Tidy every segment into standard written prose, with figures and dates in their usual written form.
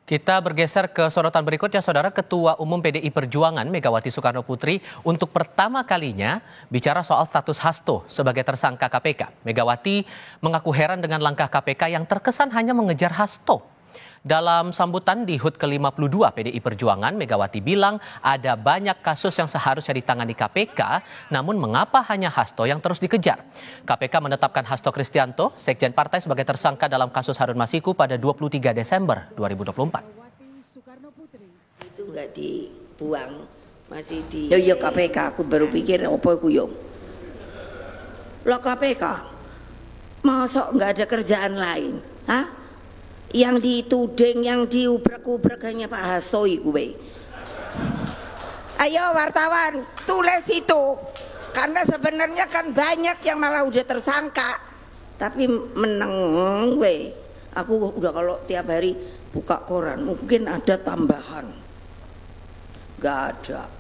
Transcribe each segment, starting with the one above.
Kita bergeser ke sorotan berikutnya, Saudara. Ketua Umum PDI Perjuangan Megawati Soekarno Putri untuk pertama kalinya bicara soal status Hasto sebagai tersangka KPK. Megawati mengaku heran dengan langkah KPK yang terkesan hanya mengejar Hasto. Dalam sambutan di HUT ke-52 PDI Perjuangan, Megawati bilang ada banyak kasus yang seharusnya ditangani KPK, namun mengapa hanya Hasto yang terus dikejar? KPK menetapkan Hasto Kristianto, Sekjen Partai, sebagai tersangka dalam kasus Harun Masiku pada 23 Desember 2024. Itu nggak dibuang, masih di... Yo KPK, aku baru pikir apa aku yo. Lo KPK, masa nggak ada kerjaan lain? Hah? Yang dituding, yang diubrek-ubrek hanya Pak Hasto gue. Ayo wartawan, tulis itu. Karena sebenarnya kan banyak yang malah udah tersangka. Tapi meneng gue. Aku udah kalau tiap hari buka koran, mungkin ada tambahan. Gak ada.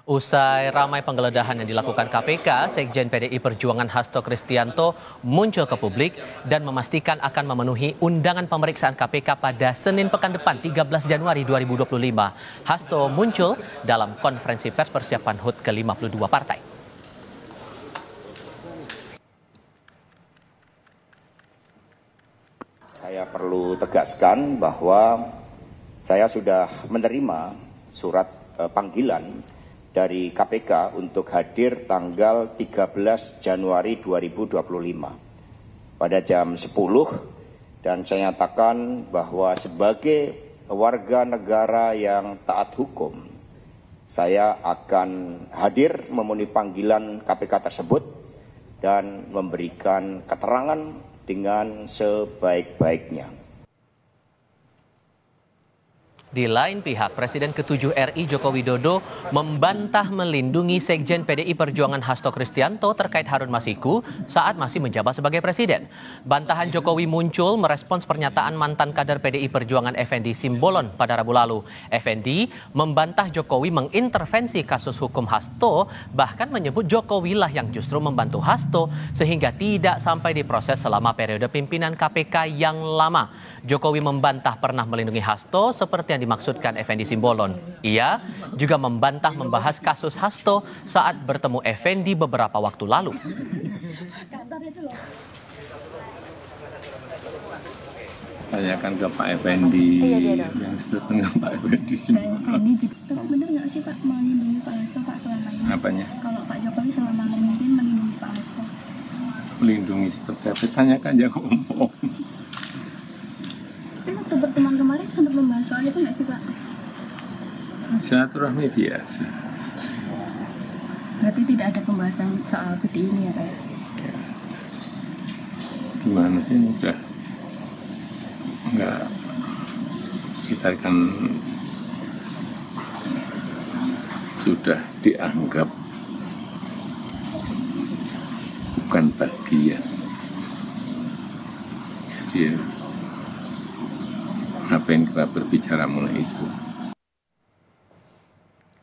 Usai ramai penggeledahan yang dilakukan KPK, Sekjen PDI Perjuangan Hasto Kristianto muncul ke publik dan memastikan akan memenuhi undangan pemeriksaan KPK pada Senin pekan depan 13 Januari 2025. Hasto muncul dalam konferensi pers persiapan HUT ke-52 partai. Saya perlu tegaskan bahwa saya sudah menerima surat panggilan dari KPK untuk hadir tanggal 13 Januari 2025 pada jam 10, dan saya nyatakan bahwa sebagai warga negara yang taat hukum, saya akan hadir memenuhi panggilan KPK tersebut dan memberikan keterangan dengan sebaik-baiknya. Di lain pihak, Presiden ke-7 RI Joko Widodo membantah melindungi Sekjen PDI Perjuangan Hasto Kristianto terkait Harun Masiku saat masih menjabat sebagai Presiden. Bantahan Jokowi muncul merespons pernyataan mantan kader PDI Perjuangan Effendi Simbolon pada Rabu lalu. Effendi membantah Jokowi mengintervensi kasus hukum Hasto, bahkan menyebut Jokowi lah yang justru membantu Hasto sehingga tidak sampai diproses selama periode pimpinan KPK yang lama. Jokowi membantah pernah melindungi Hasto seperti yang dimaksudkan Effendi Simbolon. Ia juga membantah membahas kasus Hasto saat bertemu Effendi beberapa waktu lalu. Tanyakan ke Pak Effendi yang setengah Pak Effendi Simbolon. Tapi benar nggak sih Pak melindungi Pak Hasto Pak selama ini? Apanya? Kalau Pak Jokowi selama memimpin melindungi Pak Hasto. Melindungi seperti apa? Tanyakan yang umum. Tapi waktu pertemuan kemarin sempat membahas soal itu nggak sih Pak? Silaturahmi biasa. Berarti tidak ada pembahasan soal PDI ini ya Pak? Gimana sih, udah nggak, kita kan sudah dianggap bukan bagian. Jadi ngapain kita berbicara mulai itu.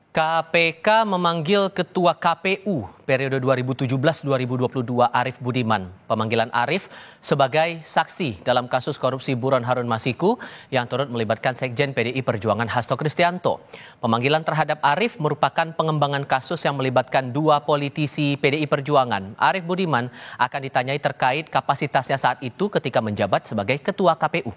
KPK memanggil Ketua KPU periode 2017-2022 Arief Budiman. Pemanggilan Arief sebagai saksi dalam kasus korupsi buron Harun Masiku yang turut melibatkan Sekjen PDI Perjuangan Hasto Kristianto. Pemanggilan terhadap Arief merupakan pengembangan kasus yang melibatkan dua politisi PDI Perjuangan. Arief Budiman akan ditanyai terkait kapasitasnya saat itu ketika menjabat sebagai Ketua KPU.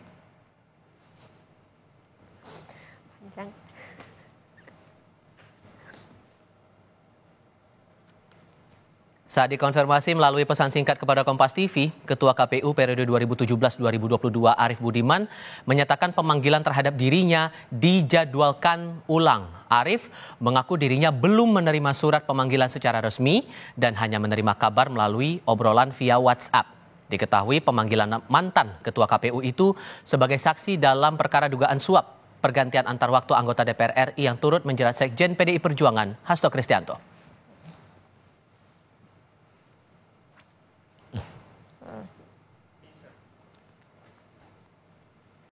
Saat dikonfirmasi melalui pesan singkat kepada Kompas TV, Ketua KPU periode 2017-2022 Arief Budiman menyatakan pemanggilan terhadap dirinya dijadwalkan ulang. Arief mengaku dirinya belum menerima surat pemanggilan secara resmi dan hanya menerima kabar melalui obrolan via WhatsApp. Diketahui pemanggilan mantan Ketua KPU itu sebagai saksi dalam perkara dugaan suap pergantian antar waktu anggota DPR RI yang turut menjerat Sekjen PDI Perjuangan Hasto Kristianto.